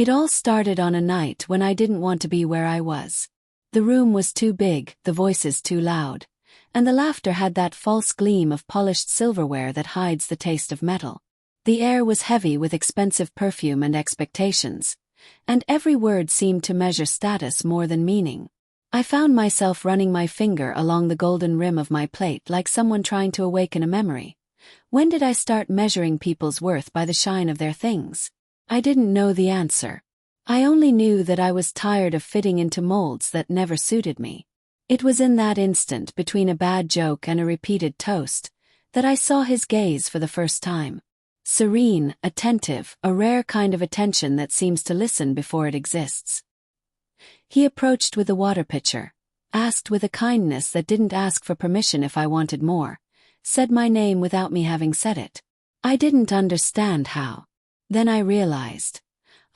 It all started on a night when I didn't want to be where I was. The room was too big, the voices too loud, and the laughter had that false gleam of polished silverware that hides the taste of metal. The air was heavy with expensive perfume and expectations, and every word seemed to measure status more than meaning. I found myself running my finger along the golden rim of my plate like someone trying to awaken a memory. When did I start measuring people's worth by the shine of their things? I didn't know the answer. I only knew that I was tired of fitting into molds that never suited me. It was in that instant between a bad joke and a repeated toast that I saw his gaze for the first time. Serene, attentive, a rare kind of attention that seems to listen before it exists. He approached with the water pitcher, asked with a kindness that didn't ask for permission if I wanted more, said my name without me having said it. I didn't understand how. Then I realized.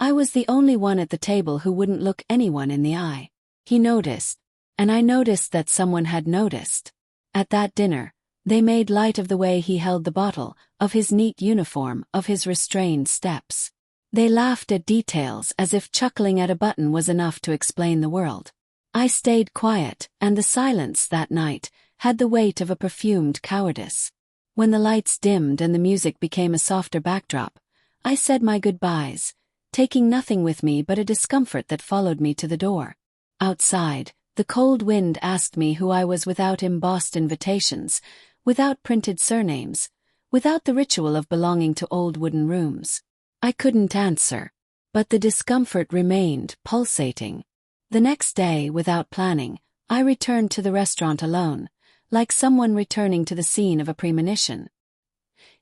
I was the only one at the table who wouldn't look anyone in the eye. He noticed, and I noticed that someone had noticed. At that dinner, they made light of the way he held the bottle, of his neat uniform, of his restrained steps. They laughed at details as if chuckling at a button was enough to explain the world. I stayed quiet, and the silence that night had the weight of a perfumed cowardice. When the lights dimmed and the music became a softer backdrop, I said my goodbyes, taking nothing with me but a discomfort that followed me to the door. Outside, the cold wind asked me who I was without embossed invitations, without printed surnames, without the ritual of belonging to old wooden rooms. I couldn't answer, but the discomfort remained, pulsating. The next day, without planning, I returned to the restaurant alone, like someone returning to the scene of a premonition.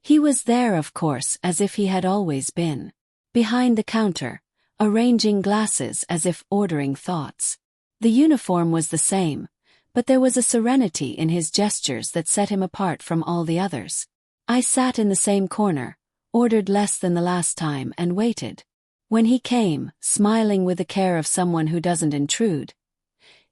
He was there, of course, as if he had always been. Behind the counter, arranging glasses as if ordering thoughts. The uniform was the same, but there was a serenity in his gestures that set him apart from all the others. I sat in the same corner, ordered less than the last time and waited. When he came, smiling with the care of someone who doesn't intrude,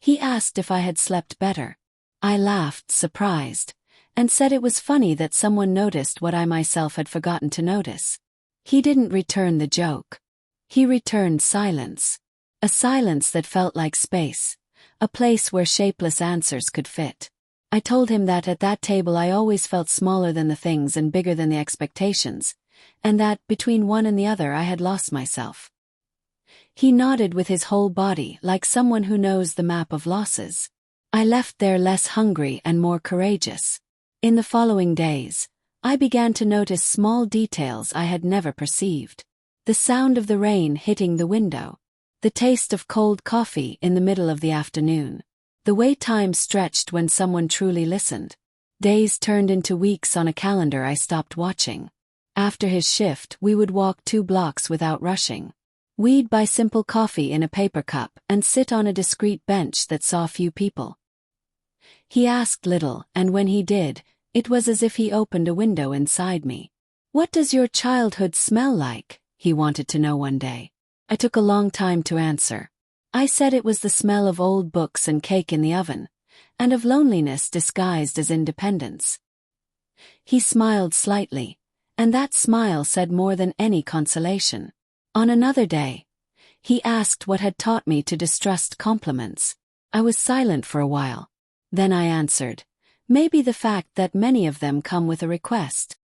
he asked if I had slept better. I laughed, surprised, and said it was funny that someone noticed what I myself had forgotten to notice. He didn't return the joke. He returned silence. A silence that felt like space, a place where shapeless answers could fit. I told him that at that table I always felt smaller than the things and bigger than the expectations, and that, between one and the other, I had lost myself. He nodded with his whole body like someone who knows the map of losses. I left there less hungry and more courageous. In the following days, I began to notice small details I had never perceived. The sound of the rain hitting the window. The taste of cold coffee in the middle of the afternoon. The way time stretched when someone truly listened. Days turned into weeks on a calendar I stopped watching. After his shift, we would walk 2 blocks without rushing. We'd buy simple coffee in a paper cup and sit on a discreet bench that saw few people. He asked little, and when he did, it was as if he opened a window inside me. "What does your childhood smell like?" he wanted to know one day. I took a long time to answer. I said it was the smell of old books and cake in the oven, and of loneliness disguised as independence. He smiled slightly, and that smile said more than any consolation. On another day, he asked what had taught me to distrust compliments. I was silent for a while. Then I answered, maybe the fact that many of them come with a request.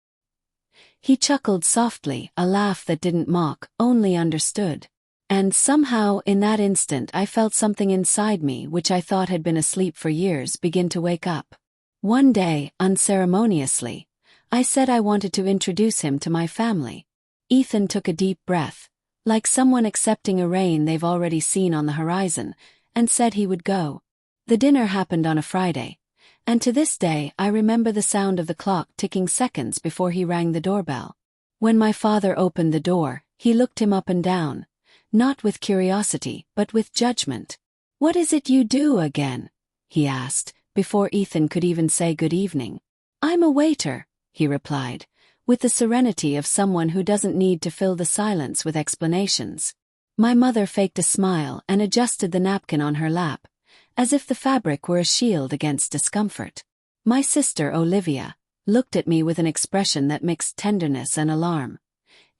He chuckled softly, a laugh that didn't mock, only understood. And somehow in that instant I felt something inside me which I thought had been asleep for years begin to wake up. One day, unceremoniously, I said I wanted to introduce him to my family. Ethan took a deep breath, like someone accepting a rain they've already seen on the horizon, and said he would go. The dinner happened on a Friday, and to this day I remember the sound of the clock ticking seconds before he rang the doorbell. When my father opened the door, he looked him up and down, not with curiosity, but with judgment. "What is it you do again?" he asked, before Ethan could even say good evening. "I'm a waiter," he replied, with the serenity of someone who doesn't need to fill the silence with explanations. My mother faked a smile and adjusted the napkin on her lap, as if the fabric were a shield against discomfort. My sister Olivia looked at me with an expression that mixed tenderness and alarm.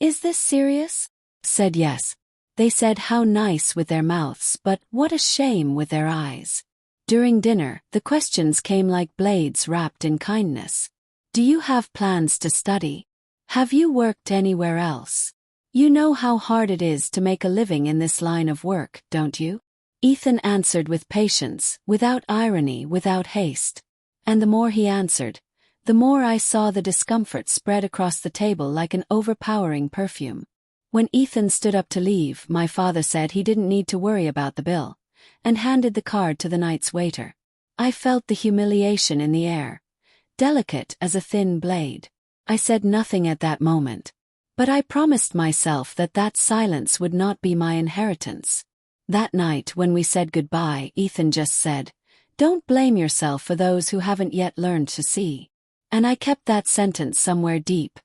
"Is this serious?" Said yes. They said how nice with their mouths, but what a shame with their eyes. During dinner, the questions came like blades wrapped in kindness. Do you have plans to study? Have you worked anywhere else? You know how hard it is to make a living in this line of work, don't you? Ethan answered with patience, without irony, without haste. And the more he answered, the more I saw the discomfort spread across the table like an overpowering perfume. When Ethan stood up to leave, my father said he didn't need to worry about the bill, and handed the card to the night's waiter. I felt the humiliation in the air, delicate as a thin blade. I said nothing at that moment, but I promised myself that that silence would not be my inheritance. That night when we said goodbye, Ethan just said, "Don't blame yourself for those who haven't yet learned to see." And I kept that sentence somewhere deep,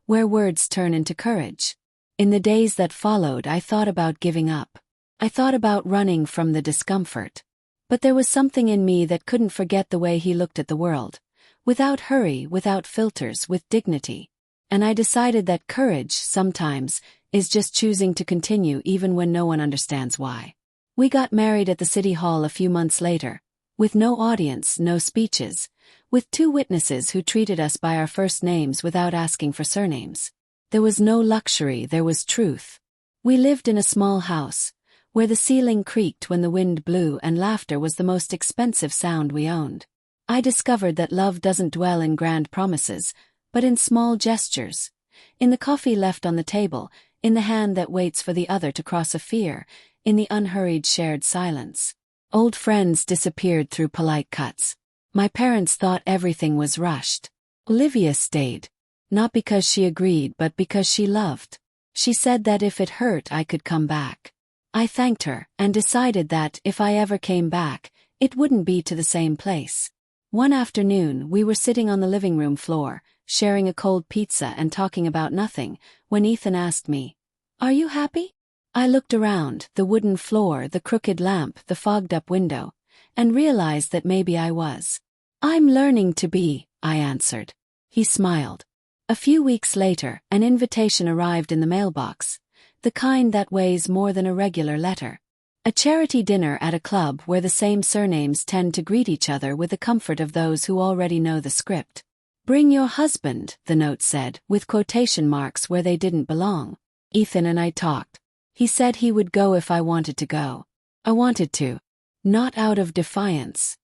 where words turn into courage. In the days that followed, I thought about giving up. I thought about running from the discomfort. But there was something in me that couldn't forget the way he looked at the world. Without hurry, without filters, with dignity. And I decided that courage, sometimes, is just choosing to continue even when no one understands why. We got married at the city hall a few months later, with no audience, no speeches, with 2 witnesses who treated us by our first names without asking for surnames. There was no luxury, there was truth. We lived in a small house, where the ceiling creaked when the wind blew and laughter was the most expensive sound we owned. I discovered that love doesn't dwell in grand promises, but in small gestures. In the coffee left on the table, in the hand that waits for the other to cross a fear, in the unhurried shared silence. Old friends disappeared through polite cuts. My parents thought everything was rushed. Olivia stayed. Not because she agreed, but because she loved. She said that if it hurt, I could come back. I thanked her, and decided that, if I ever came back, it wouldn't be to the same place. One afternoon, we were sitting on the living room floor, sharing a cold pizza and talking about nothing, when Ethan asked me, "Are you happy?" I looked around, the wooden floor, the crooked lamp, the fogged-up window, and realized that maybe I was. "I'm learning to be," I answered. He smiled. A few weeks later, an invitation arrived in the mailbox, the kind that weighs more than a regular letter. A charity dinner at a club where the same surnames tend to greet each other with the comfort of those who already know the script. "Bring your husband," the note said, with quotation marks where they didn't belong. Ethan and I talked. He said he would go if I wanted to go. I wanted to. Not out of defiance,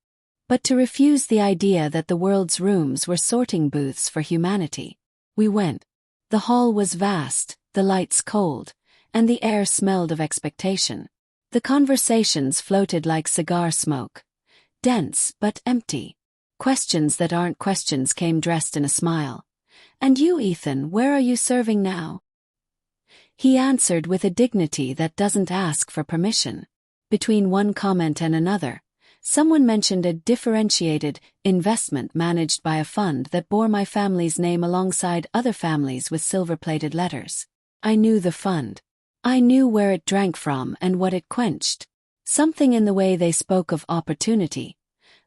but to refuse the idea that the world's rooms were sorting booths for humanity. We went. The hall was vast, the lights cold, and the air smelled of expectation. The conversations floated like cigar smoke. Dense but empty. Questions that aren't questions came dressed in a smile. "And you, Ethan, where are you serving now?" He answered with a dignity that doesn't ask for permission. Between one comment and another, someone mentioned a differentiated investment managed by a fund that bore my family's name alongside other families with silver-plated letters. I knew the fund. I knew where it drank from and what it quenched. Something in the way they spoke of opportunity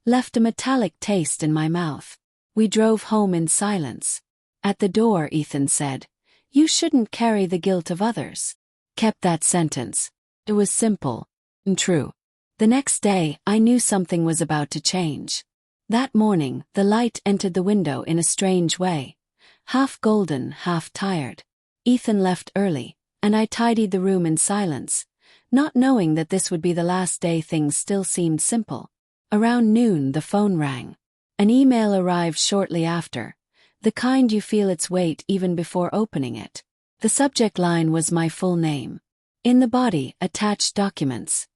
left a metallic taste in my mouth. We drove home in silence. At the door, Ethan said, "You shouldn't carry the guilt of others." Kept that sentence. It was simple and true. The next day, I knew something was about to change. That morning, the light entered the window in a strange way. Half golden, half tired. Ethan left early, and I tidied the room in silence, not knowing that this would be the last day things still seemed simple. Around noon, the phone rang. An email arrived shortly after, the kind you feel its weight even before opening it. The subject line was my full name. In the body, attached documents.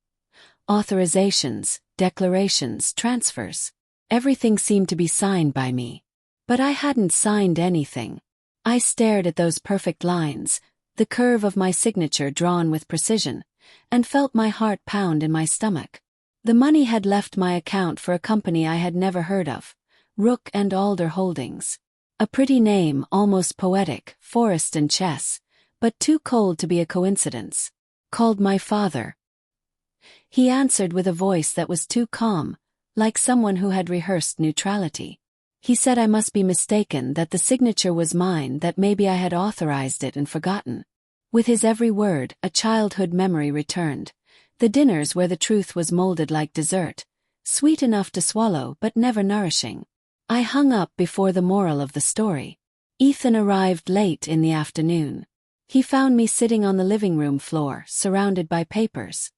Authorizations, declarations, transfers. Everything seemed to be signed by me. But I hadn't signed anything. I stared at those perfect lines, the curve of my signature drawn with precision, and felt my heart pound in my stomach. The money had left my account for a company I had never heard of, Rook and Alder Holdings. A pretty name, almost poetic, Forest and Chess, but too cold to be a coincidence. Called my father. He answered with a voice that was too calm, like someone who had rehearsed neutrality. He said I must be mistaken, that the signature was mine, that maybe I had authorized it and forgotten. With his every word, a childhood memory returned. The dinners where the truth was molded like dessert, sweet enough to swallow but never nourishing. I hung up before the moral of the story. Ethan arrived late in the afternoon. He found me sitting on the living room floor, surrounded by papers.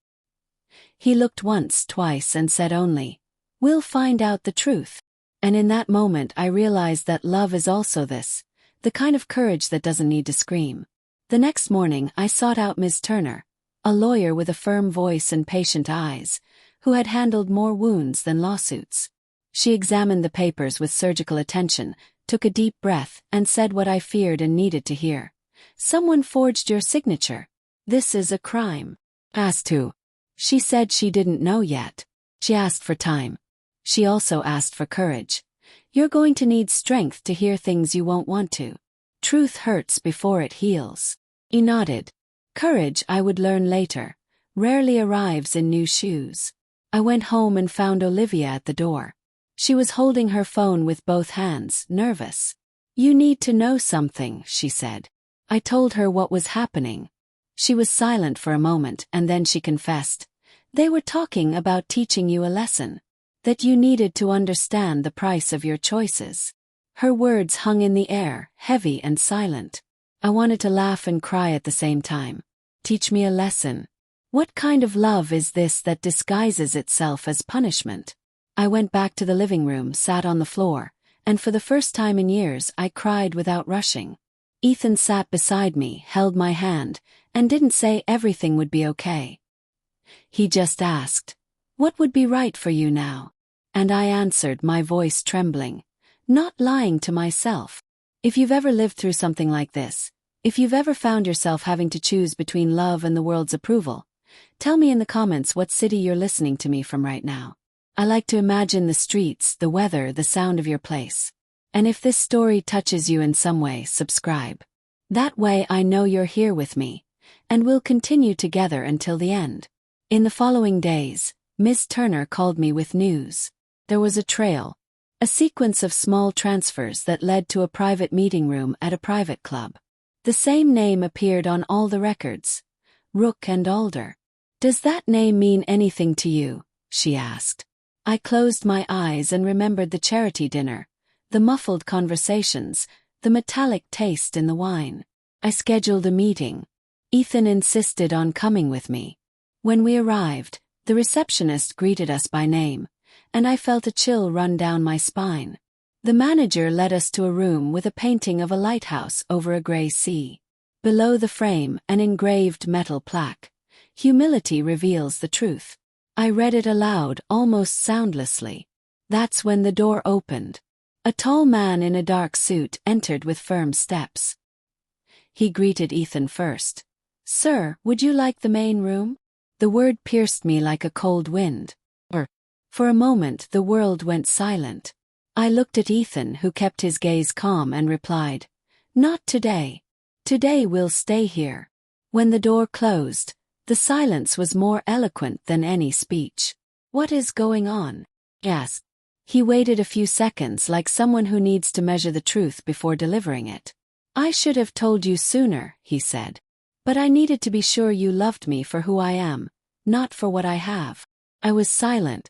He looked once, twice, and said only, "We'll find out the truth." And in that moment I realized that love is also this, the kind of courage that doesn't need to scream. The next morning I sought out Ms. Turner, a lawyer with a firm voice and patient eyes, who had handled more wounds than lawsuits. She examined the papers with surgical attention, took a deep breath, and said what I feared and needed to hear. "Someone forged your signature. This is a crime." Asked who? She said she didn't know yet. She asked for time. She also asked for courage. You're going to need strength to hear things you won't want to. Truth hurts before it heals. He nodded. Courage, I would learn later, rarely arrives in new shoes. I went home and found Olivia at the door. She was holding her phone with both hands, nervous. "You need to know something," she said. I told her what was happening. She was silent for a moment and then she confessed. "They were talking about teaching you a lesson. That you needed to understand the price of your choices." Her words hung in the air, heavy and silent. I wanted to laugh and cry at the same time. Teach me a lesson. What kind of love is this that disguises itself as punishment? I went back to the living room, sat on the floor, and for the first time in years I cried without rushing. Ethan sat beside me, held my hand, and didn't say everything would be okay. He just asked, "What would be right for you now?" And I answered, my voice trembling, not lying to myself. If you've ever lived through something like this, if you've ever found yourself having to choose between love and the world's approval, tell me in the comments what city you're listening to me from right now. I like to imagine the streets, the weather, the sound of your place. And if this story touches you in some way, subscribe. That way I know you're here with me, and we'll continue together until the end. In the following days, Ms. Turner called me with news. There was a trail, a sequence of small transfers that led to a private meeting room at a private club. The same name appeared on all the records, Rook and Alder. "Does that name mean anything to you?" she asked. I closed my eyes and remembered the charity dinner, the muffled conversations, the metallic taste in the wine. I scheduled a meeting. Ethan insisted on coming with me. When we arrived, the receptionist greeted us by name, and I felt a chill run down my spine. The manager led us to a room with a painting of a lighthouse over a gray sea. Below the frame, an engraved metal plaque. "Humility reveals the truth." I read it aloud, almost soundlessly. That's when the door opened. A tall man in a dark suit entered with firm steps. He greeted Ethan first. "Sir, would you like the main room?" The word pierced me like a cold wind. For a moment the world went silent. I looked at Ethan, who kept his gaze calm, and replied, "Not today. Today we'll stay here." When the door closed, the silence was more eloquent than any speech. "What is going on?" I asked. He waited a few seconds, like someone who needs to measure the truth before delivering it. "I should have told you sooner," he said. "But I needed to be sure you loved me for who I am, not for what I have." I was silent.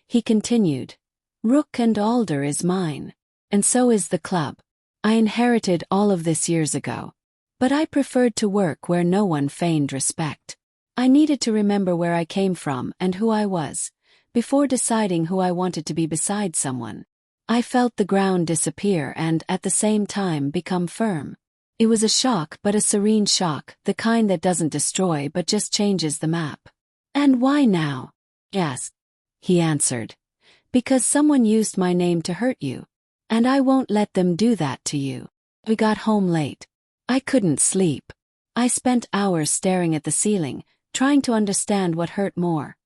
He continued, "Rook and Alder is mine. And so is the club. I inherited all of this years ago. But I preferred to work where no one feigned respect. I needed to remember where I came from and who I was, before deciding who I wanted to be beside someone." I felt the ground disappear and, at the same time, become firm. It was a shock, but a serene shock, the kind that doesn't destroy but just changes the map. "And why now?" "Yes," he answered. "Because someone used my name to hurt you. And I won't let them do that to you." We got home late. I couldn't sleep. I spent hours staring at the ceiling, trying to understand what hurt more,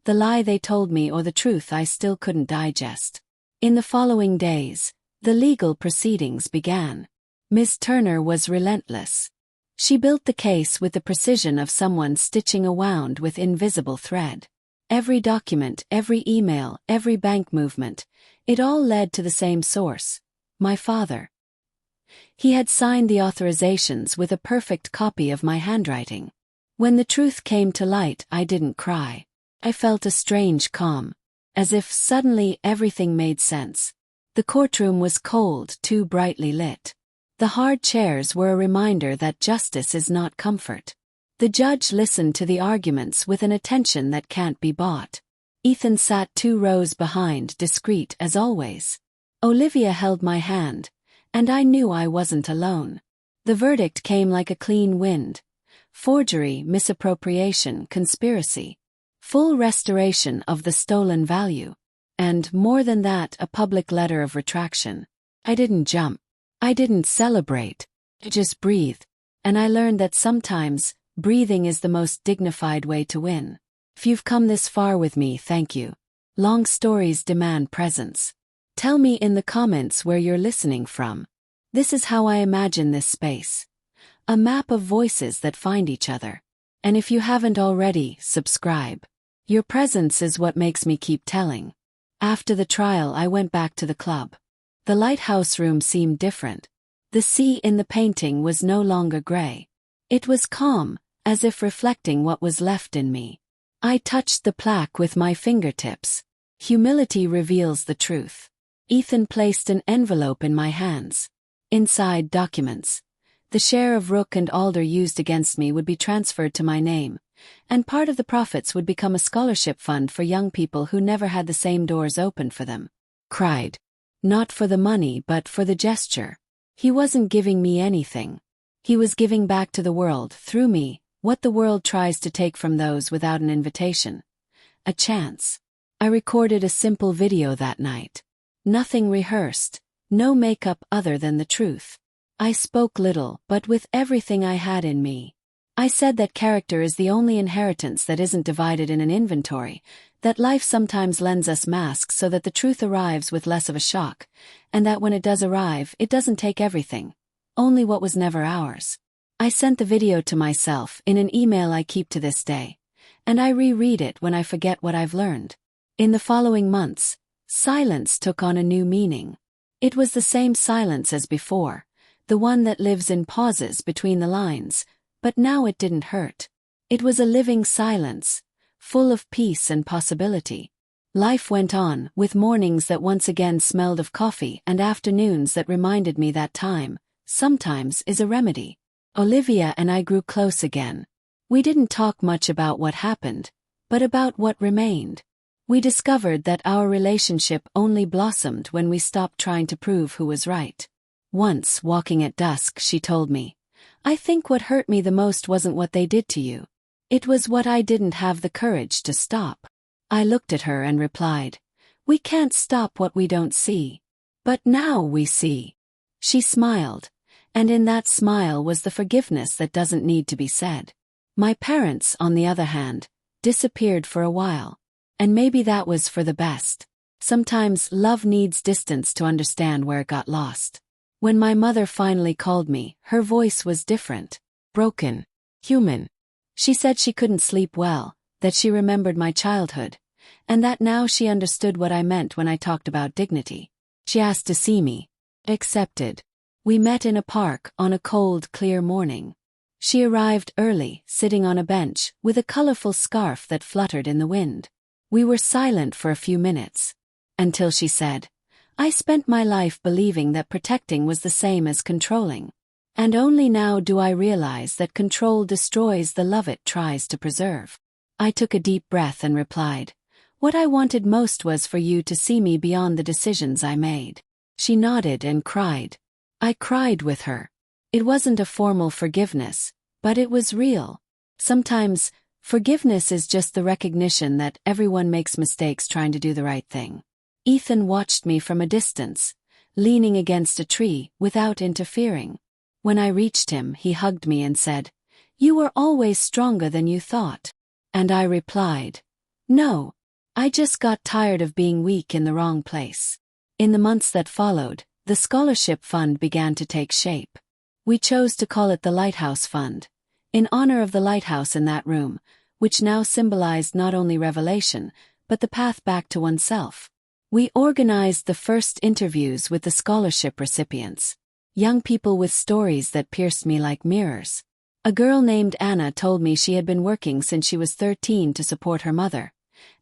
the lie they told me or the truth I still couldn't digest. In the following days, the legal proceedings began. Ms. Turner was relentless. She built the case with the precision of someone stitching a wound with invisible thread. Every document, every email, every bank movement, it all led to the same source: my father. He had signed the authorizations with a perfect copy of my handwriting. When the truth came to light, I didn't cry. I felt a strange calm, as if suddenly everything made sense. The courtroom was cold, too brightly lit. The hard chairs were a reminder that justice is not comfort. The judge listened to the arguments with an attention that can't be bought. Ethan sat 2 rows behind, discreet as always. Olivia held my hand, and I knew I wasn't alone. The verdict came like a clean wind. Forgery, misappropriation, conspiracy. Full restoration of the stolen value. And, more than that, a public letter of retraction. I didn't jump. I didn't celebrate. I just breathed. And I learned that sometimes, breathing is the most dignified way to win. If you've come this far with me, thank you. Long stories demand presence. Tell me in the comments where you're listening from. This is how I imagine this space. A map of voices that find each other. And if you haven't already, subscribe. Your presence is what makes me keep telling. After the trial, I went back to the club. The lighthouse room seemed different. The sea in the painting was no longer gray. It was calm, as if reflecting what was left in me. I touched the plaque with my fingertips. Humility reveals the truth. Ethan placed an envelope in my hands. Inside, documents. The share of Rook and Alder used against me would be transferred to my name, and part of the profits would become a scholarship fund for young people who never had the same doors opened for them. Cried. Not for the money but for the gesture. He wasn't giving me anything. He was giving back to the world, through me, what the world tries to take from those without an invitation. A chance. I recorded a simple video that night. Nothing rehearsed, no makeup other than the truth. I spoke little, but with everything I had in me. I said that character is the only inheritance that isn't divided in an inventory, that life sometimes lends us masks so that the truth arrives with less of a shock, and that when it does arrive, it doesn't take everything, only what was never ours. I sent the video to myself in an email I keep to this day, and I reread it when I forget what I've learned. In the following months, silence took on a new meaning. It was the same silence as before, the one that lives in pauses between the lines, but now it didn't hurt. It was a living silence, full of peace and possibility. Life went on, with mornings that once again smelled of coffee and afternoons that reminded me that time, sometimes, is a remedy. Olivia and I grew close again. We didn't talk much about what happened, but about what remained. We discovered that our relationship only blossomed when we stopped trying to prove who was right. Once, walking at dusk, she told me, "I think what hurt me the most wasn't what they did to you. It was what I didn't have the courage to stop." I looked at her and replied, "We can't stop what we don't see. But now we see." She smiled, and in that smile was the forgiveness that doesn't need to be said. My parents, on the other hand, disappeared for a while. And maybe that was for the best. Sometimes love needs distance to understand where it got lost. When my mother finally called me, her voice was different, broken, human. She said she couldn't sleep well, that she remembered my childhood, and that now she understood what I meant when I talked about dignity. She asked to see me. Accepted. We met in a park on a cold, clear morning. She arrived early, sitting on a bench, with a colorful scarf that fluttered in the wind. We were silent for a few minutes. Until she said, "I spent my life believing that protecting was the same as controlling. And only now do I realize that control destroys the love it tries to preserve." I took a deep breath and replied, "What I wanted most was for you to see me beyond the decisions I made." She nodded and cried. I cried with her. It wasn't a formal forgiveness, but it was real. Sometimes, forgiveness is just the recognition that everyone makes mistakes trying to do the right thing. Ethan watched me from a distance, leaning against a tree, without interfering. When I reached him, he hugged me and said, "You were always stronger than you thought." And I replied, "No, I just got tired of being weak in the wrong place." In the months that followed, the scholarship fund began to take shape. We chose to call it the Lighthouse Fund, in honor of the lighthouse in that room, which now symbolized not only revelation, but the path back to oneself. We organized the first interviews with the scholarship recipients. young people with stories that pierced me like mirrors. A girl named Anna told me she had been working since she was 13 to support her mother,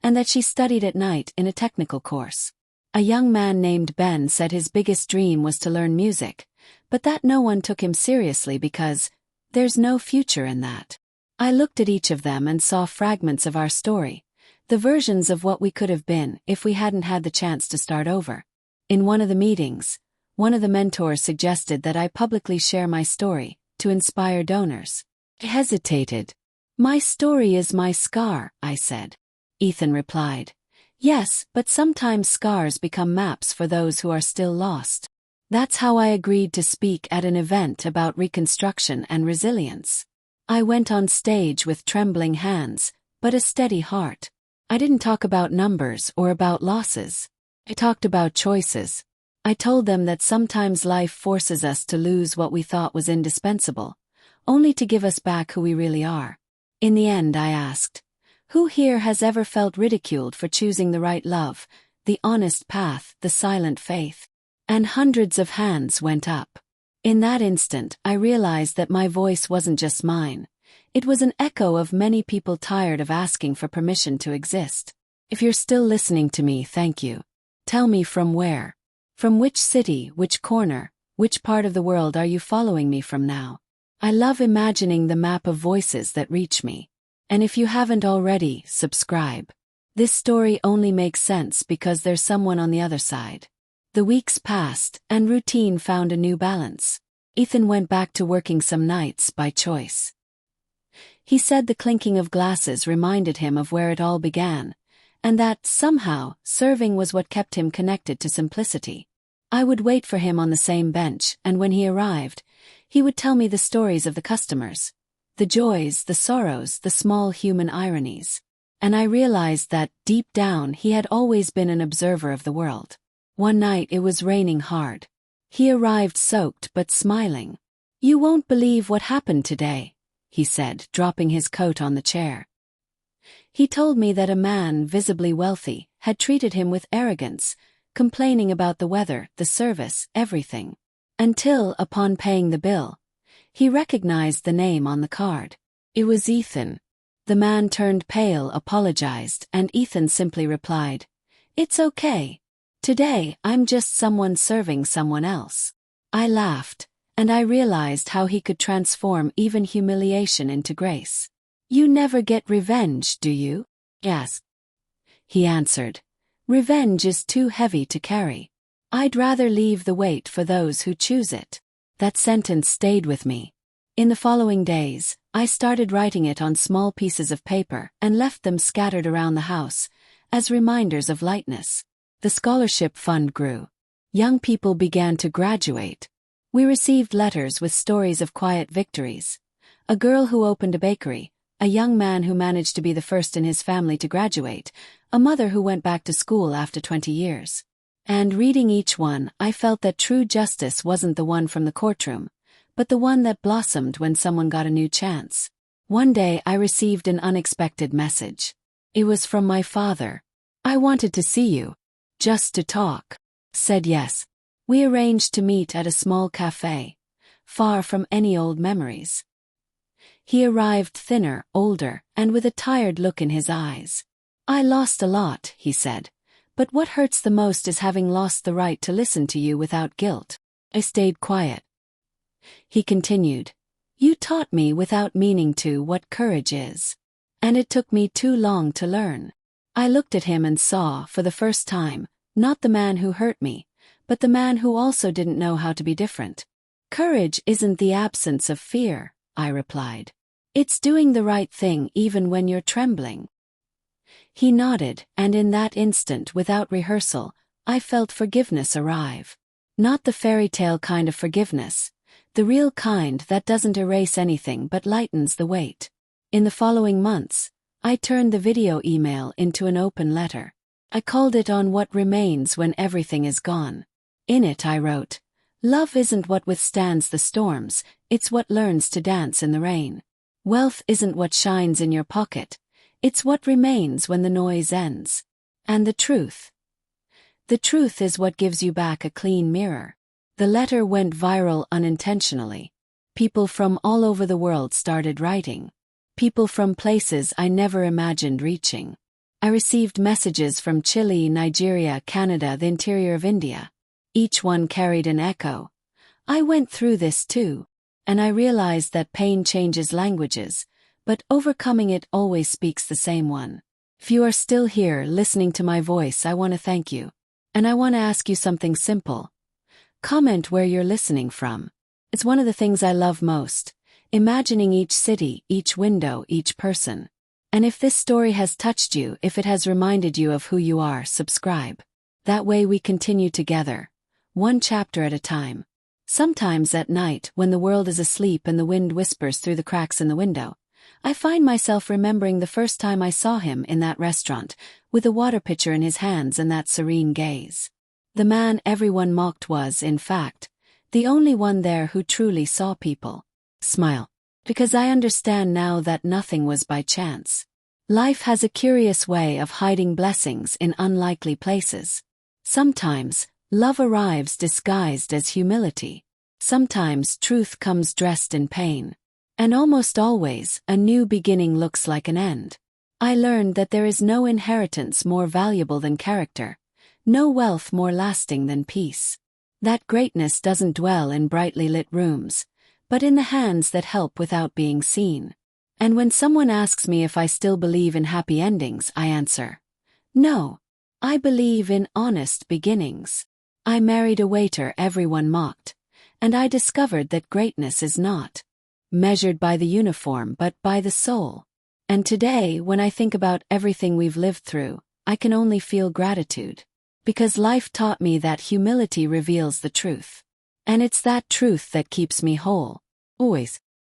and that she studied at night in a technical course. A young man named Ben said his biggest dream was to learn music, but that no one took him seriously because there's no future in that. I looked at each of them and saw fragments of our story, the versions of what we could have been if we hadn't had the chance to start over. In one of the meetings, one of the mentors suggested that I publicly share my story to inspire donors. I hesitated. "My story is my scar," I said. Ethan replied, "Yes, but sometimes scars become maps for those who are still lost." That's how I agreed to speak at an event about reconstruction and resilience. I went on stage with trembling hands, but a steady heart. I didn't talk about numbers or about losses. I talked about choices. I told them that sometimes life forces us to lose what we thought was indispensable, only to give us back who we really are. In the end, I asked, who here has ever felt ridiculed for choosing the right love, the honest path, the silent faith? And hundreds of hands went up. In that instant, I realized that my voice wasn't just mine. It was an echo of many people tired of asking for permission to exist. If you're still listening to me, thank you. Tell me from where? From which city, which corner, which part of the world are you following me from now? I love imagining the map of voices that reach me. And if you haven't already, subscribe. This story only makes sense because there's someone on the other side. The weeks passed, and routine found a new balance. Ethan went back to working some nights by choice. He said the clinking of glasses reminded him of where it all began, and that, somehow, serving was what kept him connected to simplicity. I would wait for him on the same bench, and when he arrived, he would tell me the stories of the customers. The joys, the sorrows, the small human ironies. And I realized that, deep down, he had always been an observer of the world. One night it was raining hard. He arrived soaked but smiling. "You won't believe what happened today," he said, dropping his coat on the chair. He told me that a man, visibly wealthy, had treated him with arrogance, complaining about the weather, the service, everything. Until, upon paying the bill, he recognized the name on the card. It was Ethan. The man turned pale, apologized, and Ethan simply replied, "It's okay. Today, I'm just someone serving someone else." I laughed, and I realized how he could transform even humiliation into grace. "You never get revenge, do you?" "Yes," he answered. "Revenge is too heavy to carry. I'd rather leave the weight for those who choose it." That sentence stayed with me. In the following days, I started writing it on small pieces of paper and left them scattered around the house, as reminders of lightness. The scholarship fund grew. Young people began to graduate. We received letters with stories of quiet victories. A girl who opened a bakery, a young man who managed to be the first in his family to graduate, a mother who went back to school after 20 years. And reading each one, I felt that true justice wasn't the one from the courtroom, but the one that blossomed when someone got a new chance. One day I received an unexpected message. It was from my father. "I wanted to see you. Just to talk." Said yes. We arranged to meet at a small cafe, far from any old memories. He arrived thinner, older, and with a tired look in his eyes. "I lost a lot," he said. "But what hurts the most is having lost the right to listen to you without guilt." I stayed quiet. He continued, "You taught me without meaning to what courage is. And it took me too long to learn." I looked at him and saw, for the first time, not the man who hurt me, but the man who also didn't know how to be different. "Courage isn't the absence of fear," I replied. "It's doing the right thing even when you're trembling." He nodded, and in that instant, without rehearsal, I felt forgiveness arrive. Not the fairy tale kind of forgiveness, the real kind that doesn't erase anything but lightens the weight. In the following months, I turned the video email into an open letter. I called it "On What Remains When Everything Is Gone." In it I wrote, "Love isn't what withstands the storms, it's what learns to dance in the rain. Wealth isn't what shines in your pocket, it's what remains when the noise ends. And the truth is what gives you back a clean mirror." The letter went viral unintentionally. People from all over the world started writing. People from places I never imagined reaching. I received messages from Chile, Nigeria, Canada, the interior of India. Each one carried an echo. I went through this too, and I realized that pain changes languages, but overcoming it always speaks the same one. If you are still here listening to my voice, I want to thank you. And I want to ask you something simple. Comment where you're listening from. It's one of the things I love most, imagining each city, each window, each person. And if this story has touched you, if it has reminded you of who you are, subscribe. That way we continue together, one chapter at a time. Sometimes at night, when the world is asleep and the wind whispers through the cracks in the window, I find myself remembering the first time I saw him in that restaurant, with a water pitcher in his hands and that serene gaze. The man everyone mocked was, in fact, the only one there who truly saw people. Smile. Because I understand now that nothing was by chance. Life has a curious way of hiding blessings in unlikely places. Sometimes, love arrives disguised as humility. Sometimes truth comes dressed in pain. And almost always, a new beginning looks like an end. I learned that there is no inheritance more valuable than character, no wealth more lasting than peace. That greatness doesn't dwell in brightly lit rooms, but in the hands that help without being seen. And when someone asks me if I still believe in happy endings, I answer, no. I believe in honest beginnings. I married a waiter everyone mocked, and I discovered that greatness is not measured by the uniform but by the soul. And today, when I think about everything we've lived through, I can only feel gratitude. Because life taught me that humility reveals the truth. And it's that truth that keeps me whole. Always.